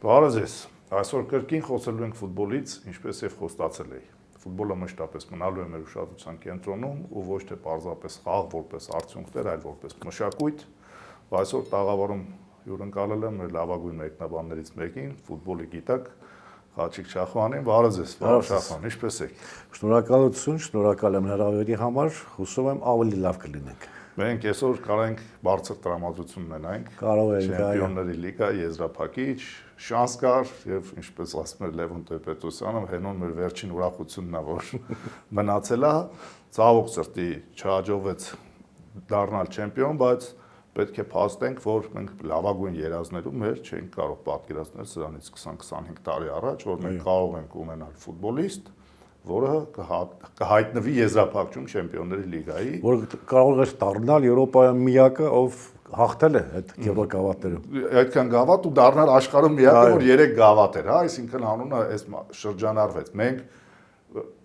Բարև ձեզ։ Այսօր կրկին խոսելու ենք ֆուտբոլից, ինչպես եւ խոստացել էի։ Ֆուտբոլը մշտապես մնալու է մեր ուշադրության կենտրոնում ու ոչ թե պարզապես խաղ որպես արդյունքներ, այլ որպես մշակույթ։ Այսօր տաղավարում հյուրընկալել եմ մեր լավագույն մեկնաբաններից մեկին, ֆուտբոլի գիտակ Խաչիկ Շախվանին։ Բարև ձեզ, պարոն Շախվան, ինչպես եք։ Շնորհակալություն, շնորհակալ եմ հրավերի համար, հուսով եմ ավելի լավ կլինենք։ Մենք այսօր կարող ենք բարձր տրամադրություն ունենանք։ Կարող ենք, Չեմպիոնների լիգա, եզրափակիչ, շանս կար եւ ինչպես ասում էր Լևոն Տեր-Պետրոսյանը, հենոն մեր վերջին ուրախությունն է, որ մնացել է, ցավոք սրտի չհաջողվեց դառնալ չեմպիոն, բայց պետք է փաստենք, որ մենք լավագույն երազներում մեր չենք կարող պատկերացնել սրանից 20-25 տարի առաջ, որ մենք կարող ենք ունենալ ֆուտբոլիստ, որը կհայտնվի եզրափակչում Չեմպիոնների լիգայի, որ կարող է դառնալ Եվրոպայում միակը, ով հաղթել է այդ Եվրոկավատերում։ Այդքան գավաթ ու դառնալ աշխարհում միակը, որ 3 գավաթ էր, հա, այսինքն անունը այս շրջանառվեց։ Մենք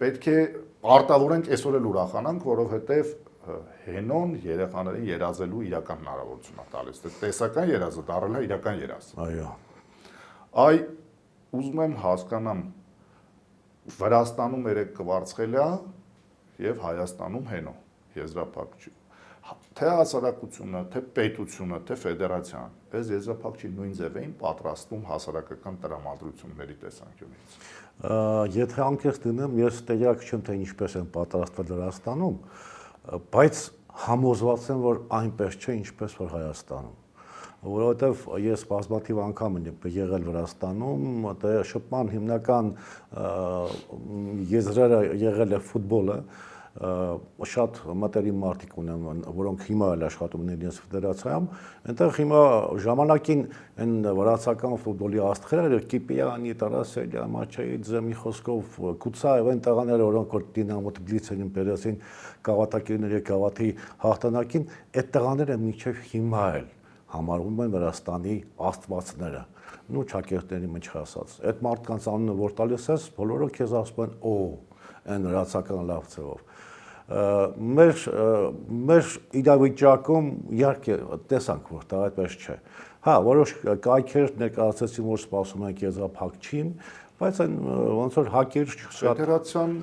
պետք է արտավորենք այսօր էլ ուրախանանք, որովհետև հենոն երեխաներին երազելու իրական հնարավորություն է տալիս։ Տեսական երազը դառել է իրական երազ։ Այո։ Այ ուզում եմ հասկանամ Վրաստանում 3 կվարձղել է եւ Հայաստանում հենո եզրափակիչ։ Թե հասարակությունը, թե պետությունը, թե ֆեդերացիան, այս եզրափակիչի նույն ձև էին պատրաստվում հասարակական տրամադրությունների տեսանկյունից։ Եթե անկեղծ լինեմ, ես տեղյակ չեմ, թե ինչպես են պատրաստվել Վրաստանում, բայց համոզված եմ, որ այնպես չէ, ինչպես որ Հայաստանում։ Որովհետև ես բազմաթիվ անգամ եմ եղել Վրաստանում, դե շփման հիմնական եզրերը եղել է ֆուտբոլը, շատ մտերիմ մարդիկ ունեմ, որոնք հիմա էլ աշխատում են իրենց ֆեդերացիայում, այնտեղ հիմա ժամանակին այն վրացական ֆուտբոլի աստղերը Կիպիանի, Տարասելյա, Մաչայիձե, մի խոսքով Կուցաև այն տղաները, որոնք որ Դինամո Թբիլիսիին բերեցին գավաթակիրների գավաթի հաղթանակին, այդ տղաները մինչև հիմա էլ համարվում են Վրաստանի աստվածները, նու ճակերտների մեջ ասած։ Այդ մարդկանց անունը որ տալիս ես, բոլորը քեզ ասում են, օ, այն վրացական լավ ձևով։ Մեր իրավիճակում իհարկե տեսանք, որ դա այդպես չէ։ Հա, որոշ կայքեր ներկայացեցին, որ սպասում են եզրափակչին, բայց այն ոնց որ հակեր ֆեդերացիան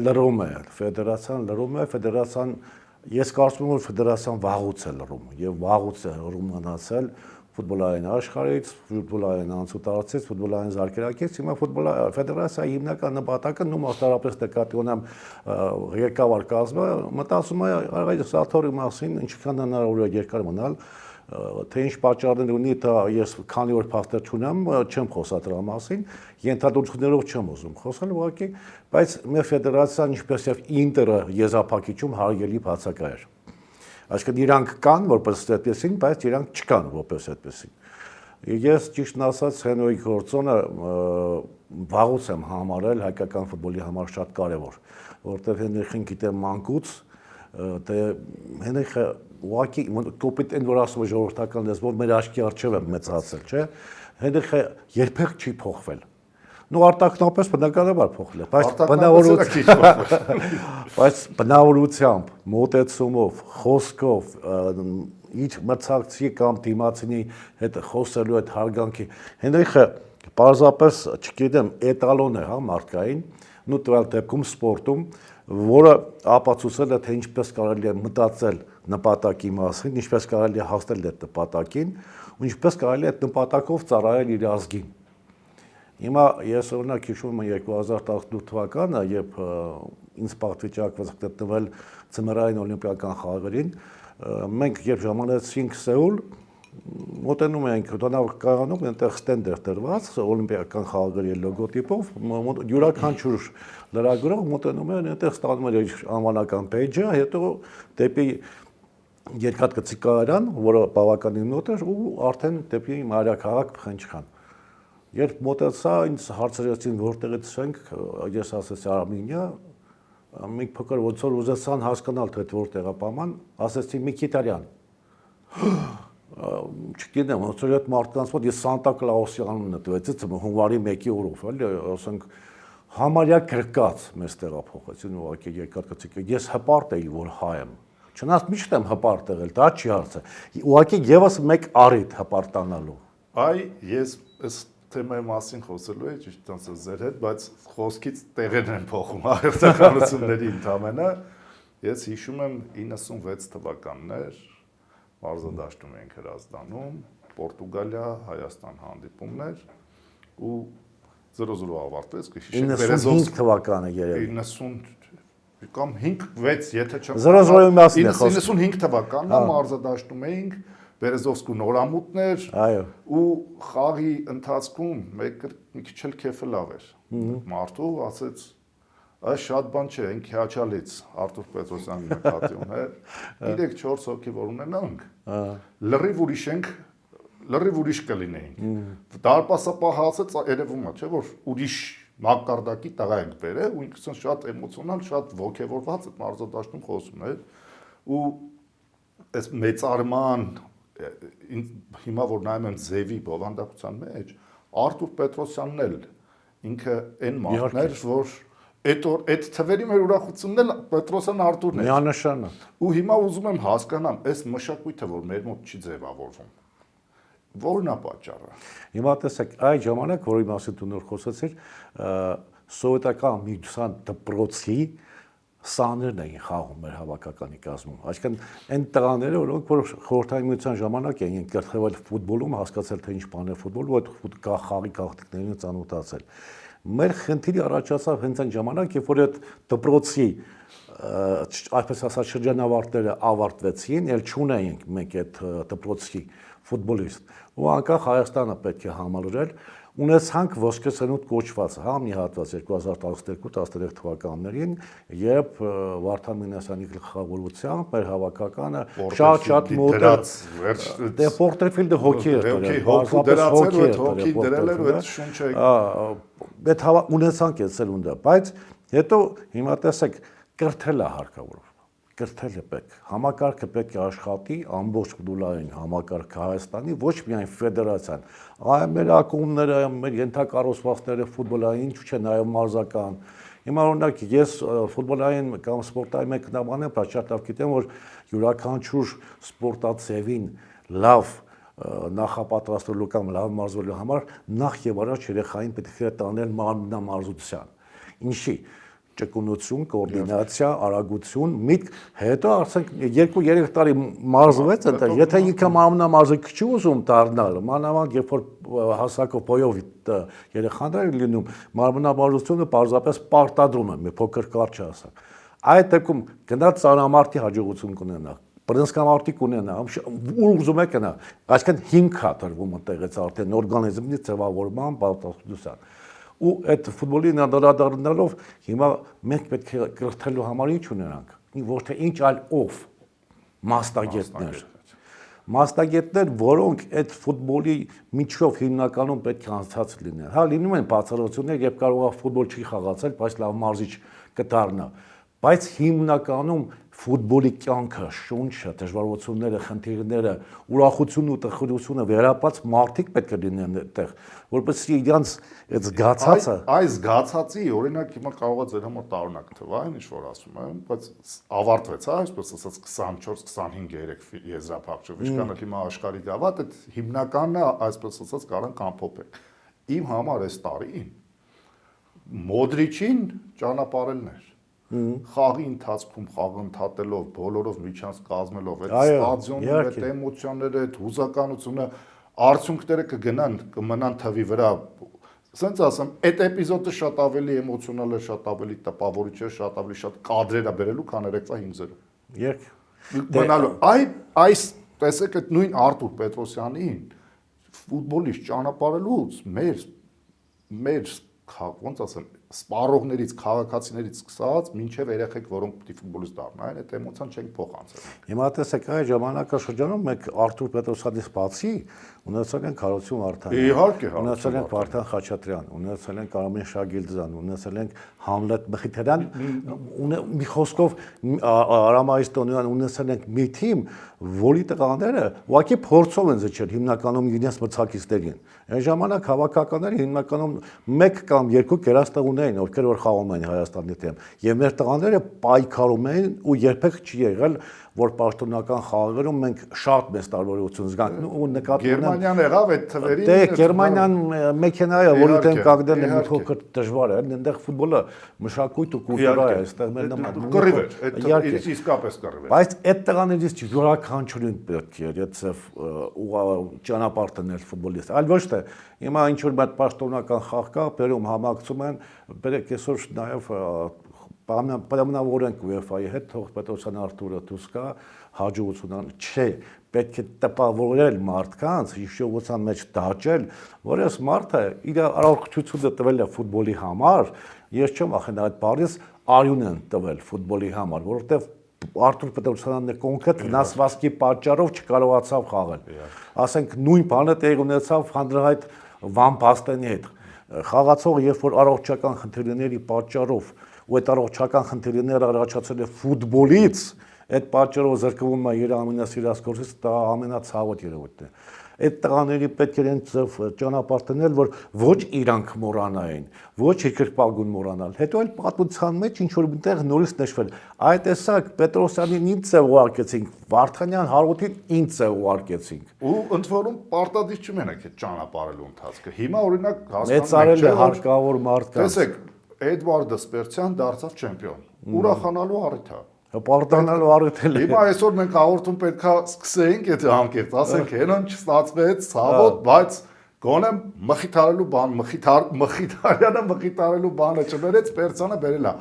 լռում է, ֆեդերացիան Ես կարծում եմ, որ ֆեդերացիան վաղուց է լռում եւ վաղուց է լռում մնացել ֆուտբոլային աշխարհից, ֆուտբոլային անցուդարձից, ֆուտբոլային զարգերակից, հիմա ֆեդերացիայի հիմնական նպատակը նույն մասնարարպես նկատի ունեմ ղեկավար կազմը, մտածում է այս սաթորի մասին, ինչքան հնարավոր է երկար մնալ, թե ինչ պատճառներ ունի, դա ես քանի որ փաստեր չունեմ, չեմ խոսա դրա մասին, ենթադրություններով չեմ ուզում խոսել, ուղղակի, բայց մեր ֆեդերացիան ինչպես եւ Ինտերը եզրափակիչում հարգելի բացակա էր։ Այսինքն իրանք կան որպես այդպեսին, բայց իրանք չկան որպես այդպեսին։ Ես ճիշտն ասած Հենրիկ գործոնը վաղուց եմ համարել հայկական ֆուտբոլի համար շատ կարևոր, որտեղ Հենրիխին գիտեմ մանկուց, դե Հենրիխը ուղղակի կոպիտ են որ ասում ժողովրդական լեզվով մեր աչքի առջև է մեծացել, չէ՞։ Հենրիխը երբեք չի փոխվել։ Նու արտակնապես բնականաբար փոխել է, բայց բնավորությամբ, մոտեցումով, խոսքով, իր մրցակցի կամ դիմացինի հետ խոսելու այդ հարգանքի Հենրիխը պարզապես, չգիտեմ, էտալոն է, հա, մարդկային, նու տվյալ դեպքում սպորտում, որը ապացուցել է, թե ինչպես կարելի է մտածել նպատակի մասին, ինչպես կարելի է հասնել այդ նպատակին, ու ինչպես կարելի է այդ նպատակով ծառայել իր ազգին։ Հիմա ես օրինակ հիշում եմ 2018 թվականը, երբ ինձ պատվիճակվեց գտնվել ձմեռային օլիմպիական խաղերին, մենք երբ ժամանեցինք Սեուլ, մոտենում էինք դոնավկայանում, այնտեղ ստենդ էր դրված օլիմպիական խաղերի լոգոտիպով, յուրաքանչյուր լրագրող մոտենում էր, այնտեղ ստանում էր իր անվանական պեյջը, հետո դեպի երկաթգծի կայարան, որը բավականին մոտ էր, ու արդեն դեպի մայրաքաղաք Փխենչխան։ Երբ մոտեցա, ինձ հարցրեցին որտեղից ենք, ես ասեցի Արմենիա, մի փոքր ոնց որ ուզեցան հասկանալ թե որտեղ է պայման, ասեցի Միքիտարյան։ Չգիտեմ, ոնց որ այդ մարդկանց մոտ ես Սանտա Կլաուսի անունը տվեցի, հունվարի 1-ի օրով, էլի, ասենք համարյա գրկած մեզ տեղափոխեցին ուղղակի երկաթգծի։ Ես հպարտ էի, որ հայ եմ։ Չնայած միշտ եմ հպարտ եղել, դա չի հարցը։ Ուղղակի եւս մեկ առիթ հպարտանալու։ Այ ես թեմայի մասին խոսելու է ճիշտ ասած ձեր հետ, բայց խոսքից տեղերն են փոխում հաղորդականությունների ընդամենը։ Ես հիշում եմ 96 թվականներ մարզադաշտում ենք Հրազդանում, Պորտուգալիա, Հայաստան հանդիպումներ ու 0-0 ավարտվեց, կհիշեք 95 թվականը երևի 90 կամ 5-6, եթե չեմ 0-0-ի մասին է խոսքը 95 թվականն մարզադաշտում էինք Բերեզովսկու նորամուտներ ու խաղի ընթացքում մեկը մի քիչ էլ քեֆը լավ էր մարդու ասեց այս շատ բան չէ այն քիաչալից Արտուր Պետրոսյանի նկատի ուներ 3-4 հոգի որ ունենանք լրիվ ուրիշ կլինեինք դարպասապահացած երևում է չէ որ ուրիշ մակարդակի տղա ենք բերել ու ինքնին շատ էմոցիոնալ շատ ոգևորված այդ մարզադաշտում խոսում էր ու այս մեծարման հիմա որ նայում եմ Զևի բովանդակության մեջ Արտուր Պետրոսյանն էլ ինքը այն մարդն էր որ այդ թվերի մեր ուրախությունն էլ Պետրոսյան Արտուրն էր միանշանակ ու հիմա ուզում եմ հասկանամ այս մշակույթը որ մեր մոտ չի ձևավորվում որն է պատճառը հիմա տեսեք այդ ժամանակ որի մասին դու նոր խոսեցիր սովետական միության դպրոցի սաներն էին խաղում մեր հավաքականի կազմում այսինքն այն տղաները որոնք որ խորհրդային միության ժամանակ էին կրթվել ֆուտբոլում հասկացել թե ինչ բան է ֆուտբոլ ու այդ խաղի գաղտնիքներին ծանոթացել մեր խնդիրը առաջացավ հենց այն ժամանակ երբ որ այդ դպրոցի այսպես ասած շրջանավարտները ավարտվեցին ել չունեինք մենք այդ դպրոցի ֆուտբոլիստ ու անկախ Հայաստանը պետք է համալրել ունեցանք ոսկե սնունդ կոչված հա մի հատված 2012-13 թվականներին երբ Վարդան Մինասյանի գլխավորությամբ մեր հավաքականը շատ մոտ դե Պորտերֆիլդը հոկի դրել էր այդ շունչը այդ ունեցանք այդ սնունդը բայց հետո հիմա տեսեք կրթել է հարկավոր կրթել է պետք համակարգը պետք է աշխատի ամբողջ ֆուտբոլային համակարգը Հայաստանի ոչ միայն ֆեդերացիան այլ մեր ակումբները մեր ենթակառուցվածքները ֆուտբոլային ինչ չէ նաև մարզական հիմա օրինակ ես ֆուտբոլային կամ սպորտային մեկնաբան եմ բայց շատ լավ գիտեմ որ յուրաքանչյուր սպորտացևին լավ նախապատրաստելու կամ լավ մարզվելու համար նախ եւ առաջ երեխային պետք է տանել մարմնամարզության ինչի ճկունություն, կոորդինացիա, արագություն, միտք, հետո արդեն 2-3 տարի մարզվեց այնտեղ, եթե ինքը մարմնամարզիկ չի ուզում դառնալ, մանավանդ երբ որ հասակով բոյով երեխաներ լինում, մարմնամարզությունը պարզապես պարտադրում է, մի փոքր կարճ ասած։ Այդ դեպքում գնաց ծանրամարտի հաջողություն կունենա, բռնցքամարտի կունենա, ուր ուզում է գնա, այսինքն հիմք է տրվում այնտեղից արդեն օրգանիզմի ձևավորման, պատասխանատվության ու այդ ֆուտբոլի նադարադառնալով հիմա մենք պետք է կրթելու համար ինչ ունենանք ոչ թե ինչ այլ ով մասնագետներ որոնք այդ ֆուտբոլի միջով հիմնականում պետք է անցած լինեն հա լինում են բացառություններ երբ կարող է ֆուտբոլ չի խաղացել բայց լավ մարզիչ կդառնա բայց հիմնականում ֆուտբոլի կյանքը, շունչը, դժվարությունները, խնդիրները, ուրախությունն ու տխրությունը վերապած մարդիկ պետք է լինեն այդտեղ, որպեսզի իրանց այդ զգացածը այս զգացածի օրինակ հիմա կարող է ձեր համար տարօրինակ թվա, ինչ որ ասում եմ, բայց ավարտվեց, հա, այսպես ասած 24-25 եզրափակչով, ինչքան էլ հիմա աշխարհի գավաթ, այդ հիմնականը այսպես ասած կարանք ամփոփել։ Իմ համար այս տարին Մոդրիչին ճանապարհելն էր խաղի ընթացքում խաղը ընդհատելով, բոլորով միջանց կազմելով, այդ ստադիոնում այդ էմոցիաները, այդ հուզականությունը, արդյունքները կգնան, կմնան թվի վրա։ Ասենց ասեմ, այդ էպիզոդը շատ ավելի էմոցիոնալ է, շատ ավելի տպավորիչ է, շատ ավելի շատ կադրեր է բերելու, քան երեկվա 5-0։ Երկ։ Բանալու, այս տեսեք այդ նույն Արտուր Պետրոսյանին ֆուտբոլիստ ճանապարհելուց մեր ոնց ասեմ, սպառողներից, քաղաքացիներից սկսած, մինչև երեխեք, որոնք պետք է ֆուտբոլիստ դառնան, այդ էմոցիան չենք փոխանցել։ Հիմա տեսեք, այդ ժամանակաշրջանում մենք Արտուր Պետրոսյանից բացի ունեցել ենք Հարություն Վարդանյան։ Իհարկե, ունեցել ենք Վարդան Խաչատրյան, ունեցել ենք Արամեն Շագիլդզյան, ունեցել ենք Համլետ Մխիթարյան, մի խոսքով Արամ Այստոնյան, ունեցել ենք մի թիմ, որի տղաները ուղղակի փորձով են զիջել հիմնականում իրենց մրցակիցներին։ Այն ժամանակ հավաքականները հիմնականում 1 կամ 2 կերաստեղ ունեն, ովքեր որ խաղում են Հայաստանի դեմ, եւ մեր տղաները պայքարում են ու երբեք չի եղել, որ պաշտոնական խաղերում մենք շատ մեծ տարբերություն զգանք ու նկատի ունեմ Գերմանիան եղավ այդ թվերին։ Դե Գերմանիան մեքենա է, որի դեմ կանգնել է մի փոքր դժվար է, այնտեղ ֆուտբոլը մշակույթ ու կուլտուրա է, այստեղ մեր նման կռիվ է, այդ իսկապես կռիվ է։ Բայց այդ տղաներից յուրաքանչյուրին պետք է երեցև ճանապարհ տնել ֆուտբոլիստ, այլ ոչ թե հիմա ինչ որ մատ պաշտոնական խաղ կա, բերում համակցում են, բերեք այսօր նաև պայմանավորենք UEFA-ի հետ, թող Պետրոսյան Արթուրը դուրս գա, հաջողությունն չէ, պետք է տպավորել մարդկանց, հիշողության մեջ դաջել, որ այս մարդը իր առողջությունը տվել է ֆուտբոլի համար, ես չեմ ախենա այդ բառից արյուն են տվել ֆուտբոլի համար, որովհետև Արթուր Պետրոսյանը կոնկրետ վնասվածքի պատճառով չկարողացավ խաղալ։ Ասենք նույն բանը տեղի ունեցավ հանրահայտ Վան Բաստենի հետ։ Խաղացողը երբ որ առողջական խնդիրների պատճառով ու այդ առողջական խնդիրները առաջացել է ֆուտբոլից, այդ պատճառով զրկվում է իր ամենասիրած գործից, դա ամենացավոտ երևույթն է։ Այդ տղաների պետք է իրենց ճանապարհ տնել, որ ոչ իրանք մոռանային, ոչ երկրպագուն մոռանալ։ Հետո էլ պատմության մեջ ինչ որ միտեղ նորից նշվել։ Այդ տեսակ Պետրոսյանին ինձ է ուղարկեցինք, Վարդանյան Հարութին ինձ է ուղարկեցինք։ Ու ընդ որում պարտադիր չմենակ այդ ճանապարհելու ընթացքը։ Հիմա օրինակ մեծարել է հարկավոր մարդկանց։ Տեսեք, Էդվարդ Սպերցյան դարձավ չեմպիոն։ Ուրախանալու առիթ է։ Պարտանալու առիթել է։ Հիմա այսօր մենք հաղորդում պետքա սկսենք այդ հանգերտ, ասենք հենոն չստացվեց, ցավոտ, բայց գոնե մխիթարելու բան, մխիթարյանը մխիթարելու բանը չբերեց, Սպերցյանը բերել է։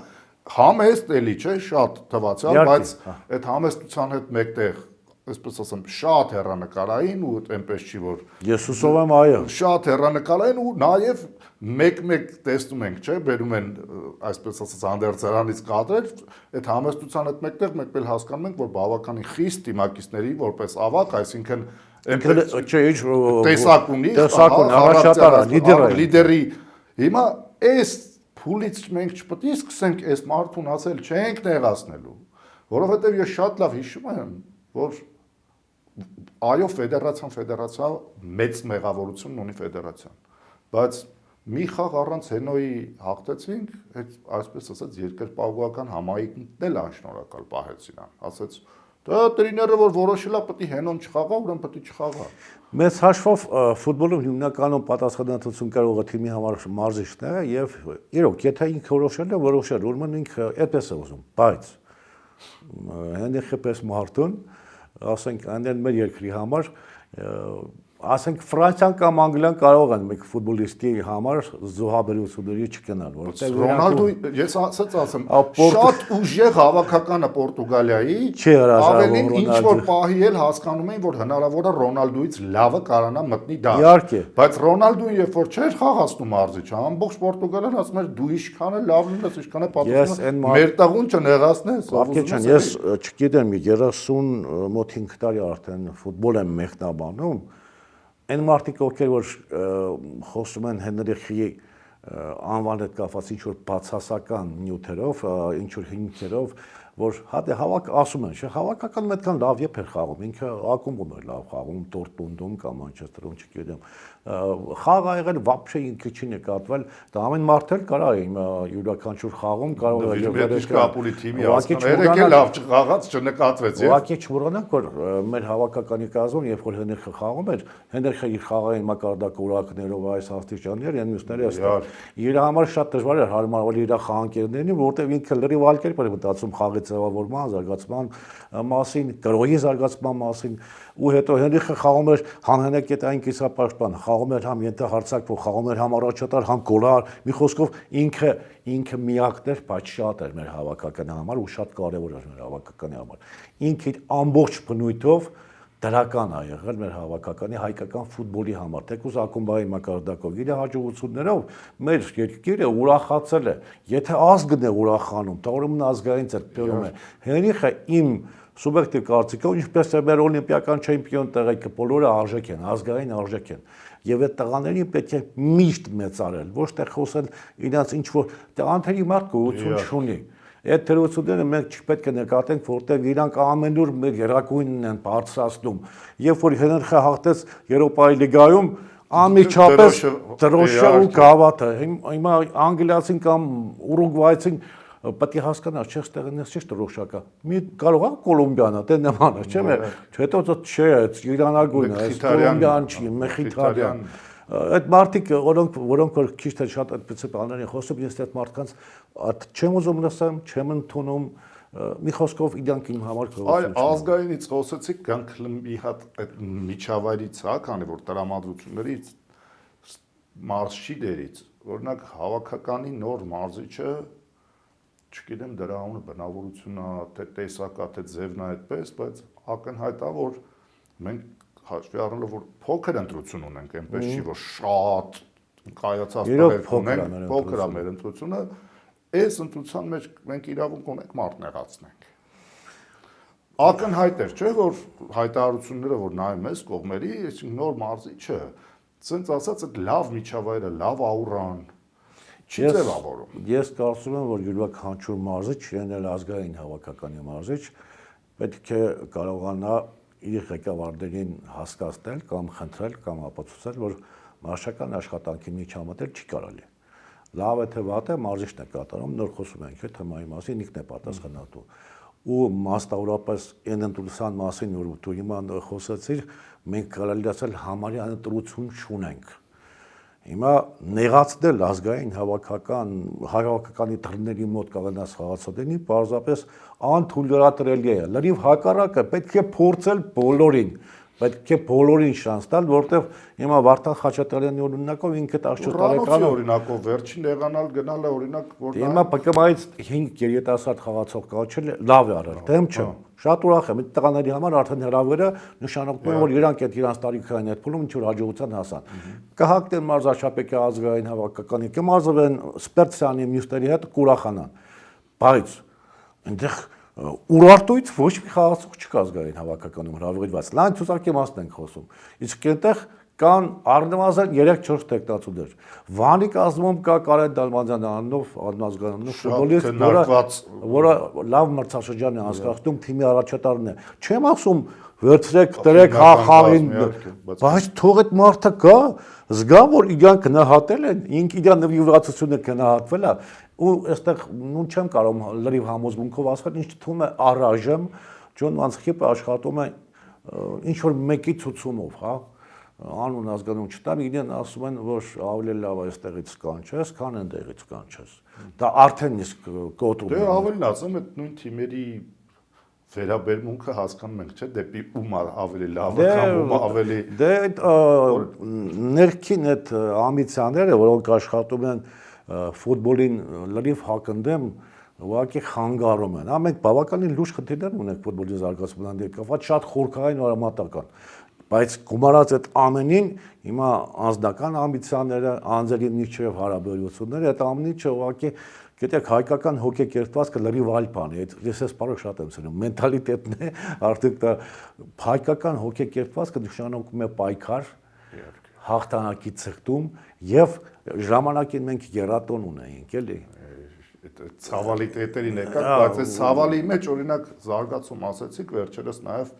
Համեստ էլի չէ, շատ թվացial, բայց այդ համեստության հետ մեկտեղ այսպես ասեմ, շատ հեռանկարային ու այնպես չի որ Ես հուսով եմ այո։ Շատ հեռանկարային ու նաև մեկ-մեկ տեսնում ենք, չէ, բերում են այսպես ասած անդերձարանից կադրեր, այդ համեստության հետ մեկտեղ մենք էլ հասկանում ենք, որ բավականին խիստ դիմակիցների որպես ավակ, այսինքն չէ, ինչ տեսակ ունի, առաջատար, լիդերի հիմա այս փուլից մենք չպետք է սկսենք այս մարդուն ասել չենք նեղացնելու, որովհետև ես շատ լավ հիշում եմ, որ այո ֆեդերացիա մեծ մեղավորություն ունի ֆեդերացիան, բայց մի խաղ առանց Հենոյի հաղթեցինք, այդ այսպես ասած երկրպագուական համայնքն էլ անշնորհակալ պահեց իրան, ասաց դա տրիները որ որոշել է պետք է Հենոն չխաղա, ուրեմն պետք է չխաղա։ Մեծ հաշվով ֆուտբոլում հիմնականում պատասխանատվություն կարող է թիմի համար մարզիչն է եւ իրոք եթե ինքը որոշել, ուրեմն ինքը այդպես է ուզում, բայց հանդիպ պես մարդուն ասենք այնտեղ մեր երկրի համար ասենք Ֆրանսիան կամ Անգլիան կարող են մեկ ֆուտբոլիստի համար զոհաբերությունների չգնալ, որովհետև Ռոնալդո, ես ասեմ, շատ ուժեղ հավաքականը Պորտուգալիայի, ավելին ինչ որ պահի էլ հասկանում էին, որ հնարավոր է Ռոնալդոից լավը կարանա մտնի դաշտ։ Իհարկե։ Բայց Ռոնալդոն երբ որ չէր խաղացնում մարզիչը, ամբողջ Պորտուգալիան ասում էր դու ինչքան է լավ լինես, ինչքան է պատասխան։ Մեր տաղուն չնեղացնես։ Արկեջան, ես չգիտեմ 30 մոտ 5 տարի արդեն ֆուտբոլ եմ մեկնաբանում Այն մարդիկ ովքեր որ խոսում են Հենրիխի անվան հետ կապված ինչ որ բացասական նյութերով, ինչ որ հիմքերով, որ հատե հավաք ասում են, չէ, հավաքական այդքան լավ եփ էր խաղում, ինքը ակումբում էր լավ խաղում, Դորտմունդում կամ Մանչեսթերում, չգիտեմ։ Խաղը եղել вообще ինքը չի նկատվել, դա ամեն մարդ էլ կարա յուրաքանչյուր խաղում կարող է Լիվերպուլի թիմի ասկաներեկը լավ չխաղաց չնկատվեց։ Ուղղակի չմոռանանք, որ մեր հավաքականի կազմում, երբ որ Հենրիխը խաղում էր, Հենրիխը իր խաղային մակարդակը ուրակներով այս աստիճաններ, այն մյուսները այստեղ։ Իր համար շատ դժվար էր հարմարվել իր խաղանկերներին, որովհետև ինքը լրիվ այլ կերպ էր մտածում խաղի ձևավորման, զարգացման մասին, գրոհի զարգացման մասին, ու հետո Հենրիխը խաղում էր համ հենակետային կիսապաշտպան, խաղում էր համ ենթահարձակվող, խաղում էր համ առաջատար, համ գոլար, մի խոսքով ինքը միակն էր, բայց շատ էր մեր հավաքականի համար ու շատ կարևոր էր մեր հավաքականի համար։ Ինքը իր ամբողջ բնույթով դրական է եղել մեր հավաքականի հայկական ֆուտբոլի համար, թեկուզ ակումբային մակարդակով իր հաջողություններով մեր երկիրը ուրախացել է։ Եթե ազգն է ուրախանում, դա ուրեմն ազգային ձեռքբերում է։ Հենրիխը իմ սուբյեկտիվ կարծիքով, ինչպես է մեր օլիմպիական չեմպիոն տեղեքը, բոլորը արժեք են, ազգային արժեք են։ Եվ այդ տղաներին պետք է միշտ մեծարել, ոչ թե խոսել իրաց ինչ որ տղաների մարդ գոյություն չունի։ Այդ թերությունները մենք չպետք է նկատենք, որտեղ իրանք ամենուր մեր երակույնն են բարձրացնում։ Երբ որ Հենրիխը հաղթեց Եվրոպայի լիգայում, Անմիջապես դրոշը ու գավաթը։ Հիմա անգլիացին կամ ուրուգվայցին պետք է հասկանալ, չէ՞, ստեղնես չէ՞ դրոշակա։ Մի կարող է կոլումբիանը, դե նման է, չէ՞, հետո չէ, իրանագույնը, կոլումբիան չի, մեխիթարյան։ Այդ մարդիկ, որոնք որ քիչ թե շատ այդպես բաներ են խոսում, ես այդ մարդկանց չեմ ուզում լսեմ, չեմ ընդունում, մի խոսքով իրանք իմ համար Այ ազգայինից խոսեցիք, գանք մի հատ այդ միջավայրից, հա, քանի որ տրամադրություններից մարզչի դերից, օրինակ հավաքականի նոր մարզիչը, չգիտեմ դրա անունը բնավորությունն է, թե տեսակա, թե ձևն է այդպես, բայց ակնհայտ է, որ մենք հաշվի առնելով որ փոքր ընտրություն ունենք, այնպես չի որ շատ կայացած տղերք ունենք, փոքր է մեր ընտրությունը, այս ընտրության մեջ մենք իրավունք ունենք մարդ նեղացնենք։ Ակնհայտ էր, չէ՞ որ հայտարարությունները որ նայում ես կողմերի, այսինքն նոր մարզիչը, ցենց ասած այդ լավ միջավայրը, լավ աուրան չի ձևավորում։ Ես կարծում եմ, որ յուրաքանչյուր մարզիչ, եղել ազգային հավաքականի մարզիչ, պետք է կարողանա իր ղեկավարներին հասկացնել կամ խնդրել կամ ապացուցել, որ մարզչական աշխատանքի միջամտել չի կարելի։ Լավ է թե վատ է, մարզիչն է կատարում, նոր խոսում ենք թեմայի մասին, ինքն է պատասխանատու։ Ու մասնավորապես այն ընտրության մասին, որ դու հիմա խոսեցիր, մենք կարելի ասել համարյա ընտրություն չունենք։ Հիմա նեղացնել ազգային հավաքականի թռների մոտ կողնած խաղացողին պարզապես անթույլատրելի է։ Լրիվ հակառակը պետք է փորձել բոլորին, պետք է բոլորին շանս տալ, որտեղ հիմա Վարդան Խաչատրյանի օրինակով ինքը 14 տարեկան օրինակով վերջին եղանալ գնալ է օրինակ որ հիմա ՊԿՄ-ից 5 երիտասարդ խաղացող կաչել լավ է արել, դեմ չեմ։ Շատ ուրախ եմ, այդ տղաների համար արդեն հրավերը նշանակում է, որ իրանք այդ իրանց տարիքային այդ փուլում ինչ-որ հաջողության հասան։ Կհագնեն մարզաչապետի ազգային հավաքականի, կմարզվեն Սպերցյանի մյուսների հետ կուրախանան։ Բայց այնտեղ Ուրարտույց ոչ մի խաղացող չկա ազգային հավաքականում հրավիրված։ Լայն ցուցակի մասն ենք խոսում։ Իսկ այնտեղ կան առնվազն 3-4 տեխնացուներ։ Վանի կազմում կա Կարեն Դալմանյան անունով անմազգանունով ֆուտբոլիստ, որը լավ մրցաշրջան է անցկացնում, թիմի առաջատարն է։ Չեմ ասում վերցրեք, դրեք խաղին, բայց թող այդ մարդը կա, զգա որ իրանք գնահատել են, ինք իրան նվիրվածությունը գնահատվել է, ու այստեղ նույն չեմ կարող լրիվ համոզմունքով ասել, ինչ թվում է առայժմ Ջոն Մանցխիպը աշխատում է ինչ որ մեկի ցուցումով, հա, անուն ազգանուն չտամ, իրեն ասում են, որ ավելի լավ է այստեղից կանչես, քան այնտեղից կանչես։ Դա արդեն իսկ կոտրում է։ Դե ավելին ասեմ, այդ նույն թիմերի վերաբերմունքը հասկանում ենք, չէ՞, դեպի ում ավելի լավ է, կամ ում ավելի Դե այդ ներքին այդ ամբիցիաները, որոնք աշխատում են ֆուտբոլին լրիվ հակընդեմ, ուղղակի խանգարում են։ Մենք բավականին լուրջ խնդիրներ ունենք ֆուտբոլի զարգացման հետ կապված, շատ խորքային ու արմատական։ Բայց գումարած այդ ամենին հիմա անձնական ամբիցիաները, անձերի միջև հարաբերությունները, այդ ամեն ինչը ուղղակի գիտեք հայկական հոգեկերտվածքը լրիվ այլ բան է։ Ես այս բառը շատ եմ սիրում։ Մենտալիտետն է, արդյոք դա հայկական հոգեկերտվածքը նշանակում է պայքար, հաղթանակի ցրտում եւ ժամանակին մենք գերատոն ունեինք, էլի։ Ցավալի տետերին եկա, բայց այս ցավալի մեջ օրինակ զարգացում ասեցիք վերջերս նաեւ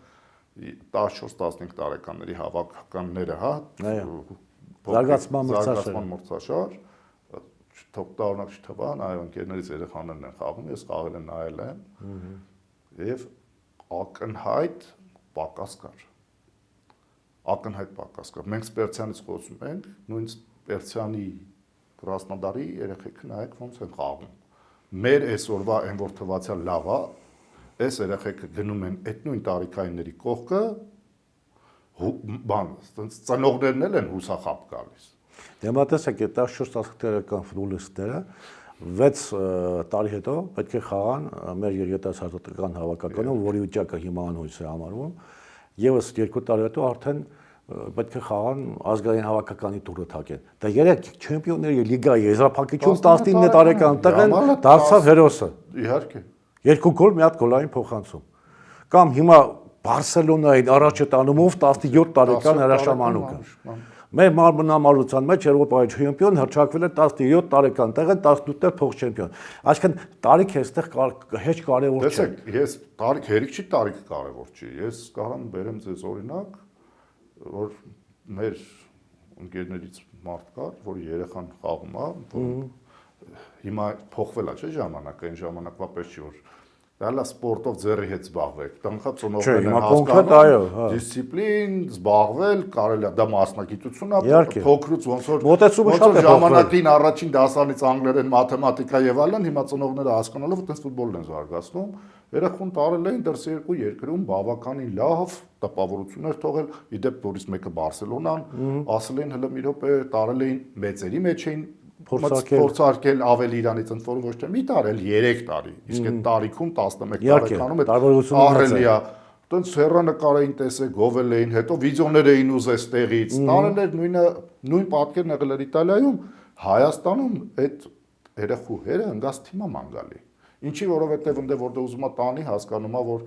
14-15 տարեկանների հավաքականները, հա, զարգացման մրցաշար, թող տարօրինակ չթվա, նաեւ ընկերներից երեխաներն են խաղում, ես խաղել եմ նայել եմ, եւ ակնհայտ պակաս կար։ Ակնհայտ պակաս կար։ Մենք Սպերցյանից խոսում ենք, նույն Սպերցյանի Կրասնոդարի երեխեքը նայեք ոնց են խաղում։ Մեր այսօրվա այն որ թվացյալ լավ է, այս երեխեքը գնում են այդ նույն տարիքայինների կողքը, բան, ծնողներն են հուսախապ գալիս։ Դե մտածեք, այդ 14 տարեկան ֆուտբոլիստները 6 տարի հետո պետք է խաղան մեր երիտասարդական հավաքականում, որի վիճակը հիմա անհույս է համարվում, եւս 2 տարի հետո արդեն պետք է խաղան ազգային հավաքականի տուրը թակեն։ Դա 3 չեմպիոնների լիգայի եզրափակիչում 19 տարեկան տղեն դարձավ հերոսը։ Իհարկե։ 2 գոլ, մի հատ գոլային փոխանցում։ Կամ հիմա Բարսելոնայի առաջ տանումով 17 տարեկան հրաշամանուկը։ Մեր մարմնամարության մեջ Եվրոպայի չեմպիոն հռչակվել է 17 տարեկան տղեն 18 փոխ չեմպիոն։ Այսինքն տարիքը այստեղ հեչ կարևոր չէ։ Տեսեք, ես տարիք հերիք չի, տարիքը կարևոր չի։ Ես կարող եմ բերեմ ձեզ օրինակ, որ մեր ընկերներից մարդ կար, որ երեխան խաղում է, հիմա փոխվել է, չէ՞ ժամանակը, այն ժամանակվա պես չի որ դալա սպորտով ձեռի հետ զբաղվեք, տանխա ծնողներն են հասկանում, դիսցիպլին, զբաղվել, կարելի է դա մասնագիտություն է, փոքրուց ոնց որ ժամանակին առաջին դասարանից անգլերեն, մաթեմատիկա եւ այլն, հիմա ծնողները հասկանալով այդպես ֆուտբոլն են զարգացնում, երեխուն տարել էին դրսի երկու երկրում բավականին լավ տպավորություններ թողել, իդեպ որից մեկը Բարսելոնան, ասել են հələ մի րոպե տարել էին մեծերի մեջ էին փորձարկել ավելի Իրանից ընդ որում ոչ թե մի տարել 3 տարի, իսկ այդ տարիքում 11 տարեկանում այդ ահռելի է, տենց հեռանկար էին տեսել, գովել էին, հետո վիդեոներ էին ուզես տեղից, տարել էր նույն պատկերն եղել էր Իտալիայում, Հայաստանում այդ երեխու հերը ընկած թիմա մանգալի։ Ինչի որովհետև ընդ որտեղ ուզում է տանի հասկանում է որ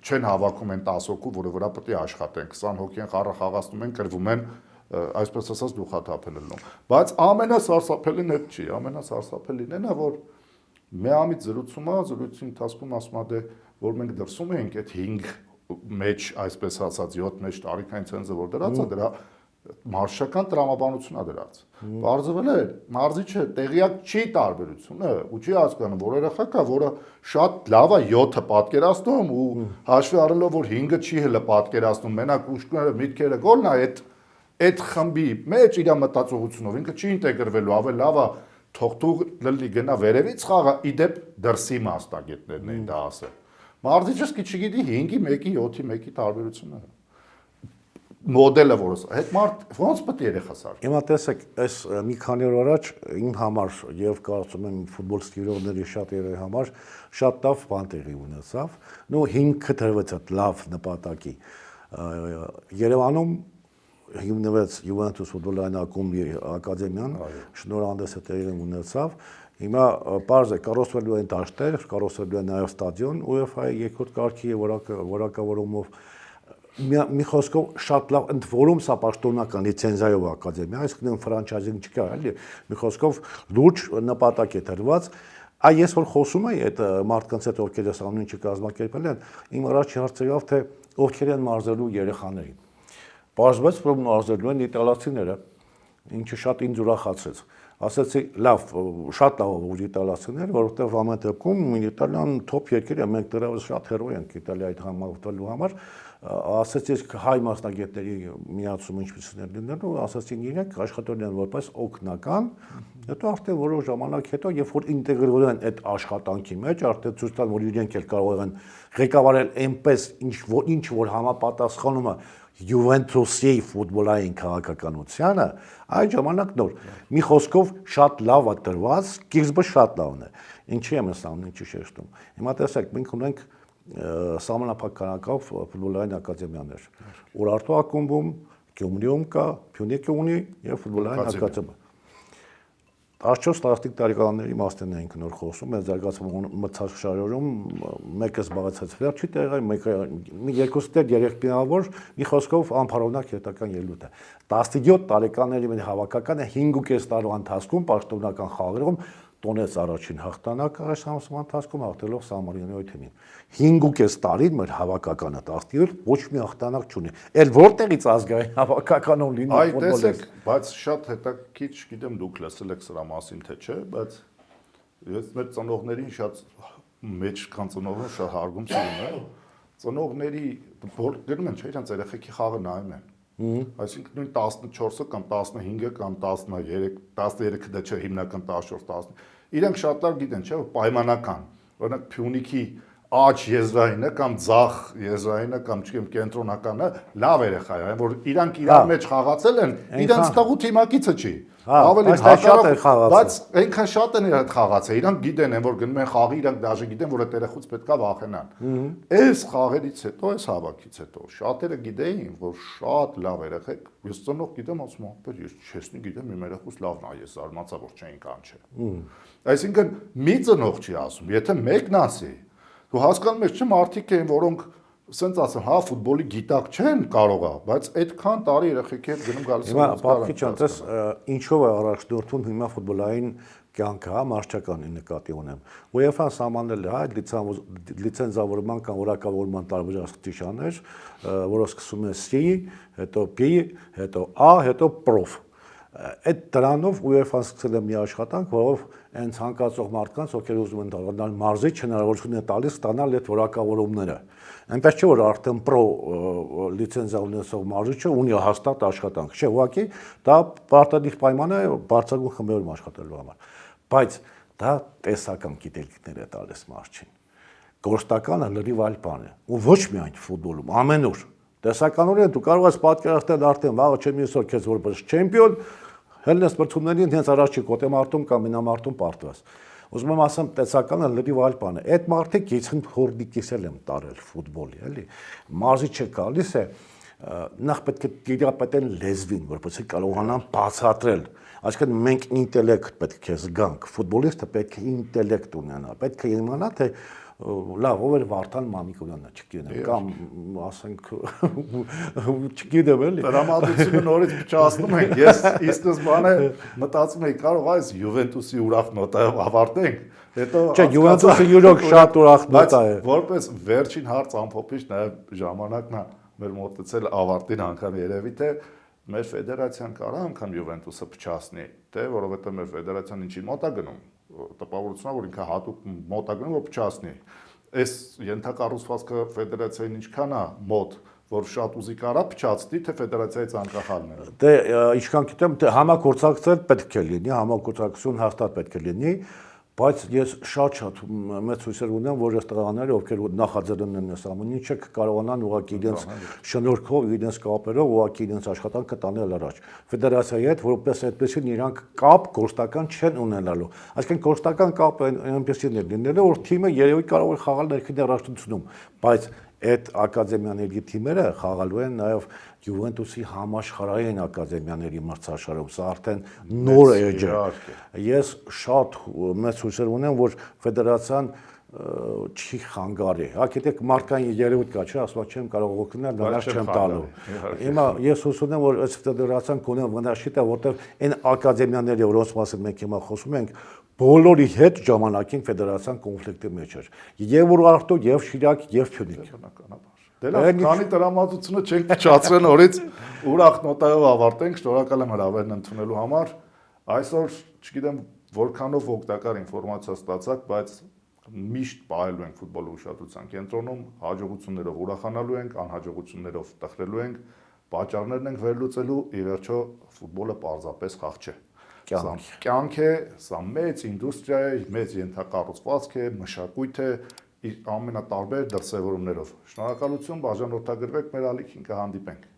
չեն հավաքում են 10 հոգու, որը վրա պետք է աշխատեն, 20 հոգի են խաղը խաղացնում են, կրվում են այսպես ասած դուխաթափել լինում։ Բայց ամենասարսափելին այդ չի, ամենասարսափելին այն է, որ միամիտ զրուցի ընթացքում ասում է դե որ մենք դրսում ենք այդ 5 մեջ, այսպես ասած 7 մեջ տարիքային ցենզը որ դրած է, դրա մարշական տրամաբանություն է դրած։ Բարձվել է, մարզիչը տեղյակ չի տարբերությունը ու չի հասկանում, որ երեխա կա, որը շատ լավ է 7-ը պատկերացնում ու հաշվի առնելով որ 5-ը չի հələ պատկերացնում, մենակ ուշքները, միտքերը գոլն է այդ խմբի մեջ իր մտածողությունով ինքը չի ինտեգրվելու, ավելի լավ է թողտուղ լլի գնա վերևից խաղը, իդեպ դրսի մասնագետներն էին դա ասել։ Մարզիչը չգիտի 5-ի 1-ի 7-ի 1-ի տարբերությունը։ Մոդելը որս այդ մարդ ոնց պետք է երեխա սարք։ Հիմա տեսեք, այս մի քանի օր առաջ իմ համար եւ կարծում եմ ֆուտբոլ ստիրողների շատերի համար շատ լավ բան տեղի ունեցավ։ Նու 5 դրվեց այդ լավ նպատակի։ Երևանում հիմնվեց Juventus ֆուտբոլային ակումբի ակադեմիան, շնորհանդեսը տեղի ունեցավ։ Հիմա բարձր կառուցվելու են դաշտեր, կառուցվելու է նաեւ ստադիոն, UEFA-ի երկրորդ կարգի որակավորումով մի խոսքով շատ լավ ընդ որում սա պաշտոնական լիցենզիայով ակադեմիա, այսինքն ֆրանչայզինգ չկա, էլի։ Մի խոսքով լուրջ նպատակ է դրված։ Ես որ խոսում եմ այդ մարդկանց հետ ովքեր այս ամեն ինչը կազմակերպել են, իմ առաջի հարցը եղավ թե ովքեր են մարզելու երեխաներին։ Պարզվեց, որ մարզելու են իտալացիները, ինչը շատ ինձ ուրախացրեց։ Ասացի լավ, շատ լավ որ իտալացիներ, որովհետև ամեն դեպքում Իտալիան թոփ երկիր է, մենք դեռևս շատ հերոյ ենք Իտալիայից համավտելու համար, ասացի հայ մասնագետների միացումը ինչպիսին է լինելու, ասացին իրենք աշխատել են որպես օգնական, հետո արդեն որոշ ժամանակ հետո, երբ որ ինտեգրվել են այդ աշխատանքի մեջ, արդեն ցույց տան, որ իրենք էլ կարող են ղեկավարել այնպես ինչ որ համապատասխանում է Juventus-ի ֆուտբոլային քաղաքականությանը, այդ ժամանակ նոր մի խոսքով շատ լավ է տրված, սկիզբը շատ լավն է։ Ինչի եմ ես ամեն ինչի շեշտում։ Հիմա տեսեք, մենք ունենք սահմանափակ քանակով ֆուտբոլային ակադեմիաներ։ Ուրարտու ակումբում, Գյումրիում կա, Փյունիկը ունի եւ ֆուտբոլային ակադեմիա։ 14-15 տարեկանների մասն էինք նոր խոսում, այս զարգացման մցաշարերում մեկը զբաղեցած վերջի տեղը, մեկը երկուսը երեխբինավոր, մի խոսքով անփարողնակ հետական ելույթ է։ 17 տարեկանների մեր հավաքականը 5.5 տարվա ընթացքում պաշտոնական խաղերում տոնեց առաջին հաղթանակը այս ամսվա ընթացքում հաղթելով Սամարինոյի թիմին։ 5.5 տարին մեր հավաքականը 17 ոչ մի հաղթանակ չունի։ Էլ որտեղից ազգային հավաքականով լինի ֆուտբոլը։ Այ տեսեք, բայց շատ հետաքրքիր, չգիտեմ դուք լսել եք սրա մասին թե չէ, բայց ես մեր ծնողներին շատ մեջ կան ծնողներ շատ հարգում սիրում եմ։ Ծնողների գնում են, չէ՞, իրենց երեխեքի խաղը նայում են։ Այսինքն նույն 14-ը կամ 15-ը կամ 13, 13-ը դա չէ հիմնական 14-10։ Իրենք շատ լավ գիտեն, չէ՞, որ պայմանական, օրինակ Փյունիկի աջ եզրայինը կամ ձախ եզրայինը կամ չգիտեմ կենտրոնականը լավ երեխա է, որ իրանք իրար մեջ խաղացել են, իրենց տղու թիմակիցը չի։ Ավելի շատ է խաղացել։ Բայց այնքան շատ են իրար խաղացել, իրանք գիտեն են որ գնում են խաղի, իրանք դաժե գիտեն որ այդ երեխուց պետքա վախենան։ Այս խաղերից հետո, այս հավաքից հետո շատերը գիտեին որ շատ լավ երեխեք, ես ծնող գիտեմ ասում եմ, ես չեսնի գիտեմ իմ երեխուս լավն է, ես զարմացա որ չէին կանչել։ Այսինքն մի ծնող չի ասում, եթե մեկն ասի դու հասկանում ես, չէ՞ մարդիկ են, որոնք սենց ասեմ, հա, ֆուտբոլի գիտակ չեն կարողա, բայց այդքան տարի երեխեքի հետ գնում գալիս են։ Հիմա Պապկի ջան, դες ինչով է առաջնորդվում հիմա ֆուտբոլային կյանքը, հա, մարզչականի նկատի ունեմ։ UEFA-ն սահմանել է, հա, լիցենզավորման կամ որակավորման տարբեր աստիճաններ, որը սկսում է C, հետո B, հետո A, հետո Prof։ Այդ դրանով UEFA-ն սկսել է մի աշխատանք, որով այն ցանկացող մարդկանց, ովքեր ուզում են դառնալ մարզիչ, հնարավորություն է տալիս ստանալ այդ որակավորումները։ Այնպես չէ, որ արդեն պրո լիցենզիա ունեցող մարզիչը ունի հաստատ աշխատանք։ Չէ, ուղղակի դա պարտադիր պայման է բարձրագույն խմբերում աշխատելու համար։ Բայց դա տեսական գիտելիքներ է տալիս մարզչին։ Գործնականը լրիվ այլ բան է։ Ու ոչ միայն ֆուտբոլում, ամենուր։ Տեսականորեն դու կարող ես պատկերացնել արդեն վաղը չեմ այսօր քեզ որպես չեմպիոն հելնես բրցումներին հենց առաջի կոտեմարտում կամ մինամարտում պարտվես։ Ուզում եմ ասեմ, տեսականը լրիվ այլ բան է։ Այդ մարդիկ ես հորդիկիսել եմ տարել ֆուտբոլի, էլի։ Մարզիչը գալիս է, նախ պետք է դիապետեն լեզվին, որպեսզի կարողանան բացատրել։ Այսինքն մենք ինտելեկտ պետք է զգանք, ֆուտբոլիստը պետք է ինտելեկտ ունենա, պետք է իմանա, թե լավ, ով էր Վարդան Մամիկոնյանը, չգիտեմ, կամ ասենք չգիտեմ էլի։ Տրամադրությունը նորից փչացնում ենք։ Ես ի սկզբանե մտածում էի, կարող այս Յուվենտուսի ուրախ նոտայով ավարտենք, հետո Չէ, Յուվենտուսը յուրոք շատ ուրախ նոտա է։ Որպես վերջին հարց ամփոփիչ նաև ժամանակն է մեր մոտեցել ավարտին անգամ երևի թե մեր ֆեդերացիան կարա անգամ Յուվենտուսը փչացնի, թե որովհետև մեր ֆեդերացիան ինչի մոտ է գնում, տպավորությունն է, որ ինքը հատուկ մոտ է գնում, որ փչացնի։ Այս ենթակառուցվածքը ֆեդերացիային ինչքան է մոտ, որ շատ ուզի կարա փչացնի, թե ֆեդերացիայից անկախալն է։ Դե ինչքան գիտեմ, թե համագործակցել պետք է լինի, համագործակցություն հաստատ պետք է լինի, բայց ես շատ մեծ հույսեր ունեմ, որ այս տղաները, ովքեր նախաձեռնում են այս ամեն ինչը, կարողանան ուղղակի իրենց շնորհքով, իրենց կապերով ուղղակի իրենց աշխատանքը տանել առաջ։ Ֆեդերացիայի հետ որպես այդպեսին իրանք կապ գործական չեն ունենալու։ Այսինքն գործական կապը այնպեսին է լինելու, որ թիմը երևի կարող է խաղալ ներքին առաջնությունում, բայց այդ ակադեմիաների թիմերը խաղալու են նաև Յուվենտուսի համաշխարհային ակադեմիաների մրցաշարում, սա արդեն նոր էջ է։ Ես շատ մեծ հույսեր ունեմ, որ ֆեդերացիան չի խանգարի։ Հակետեք մարդկային երևույթ կա, չէ, ասում չեմ կարող օգնել, դրանց չեմ տալու։ Հիմա ես հույս ունեմ, որ այս ֆեդերացիան կունենա վնասի տա, որտեղ այն ակադեմիաները, որոնց մասին մենք հիմա խոսում ենք, բոլորի հետ ժամանակին ֆեդերացիան կոնֆլիկտի մեջ էր։ Եվ Ուրարտու, եւ Շիրակ, եւ Փյունիկ։ Դե լավ, քանի տրամադրությունը չենք փչացրել նորից ուրախ նոտայով ավարտենք, շնորհակալ եմ հրավերն ընդունելու համար։ Այսօր, չգիտեմ, որքանով օգտակար ինֆորմացիա ստացաք, բայց միշտ պահելու ենք ֆուտբոլի ուշադրության կենտրոնում, հաջողություններով ուրախանալու ենք, անհաջողություններով տխրելու ենք, պատճառներն ենք վերլուծելու, ի վերջո ֆուտբոլը պարզապես խաղ չէ։ Կյանք է, սա մեծ ինդուստրիա է, մեծ ենթակառուցվածք է, մշակույթ է, ամենատարբեր դրսևորումներով։ Շնորհակալություն, բաժանորդագրվեք մեր ալիքին, կհանդիպենք։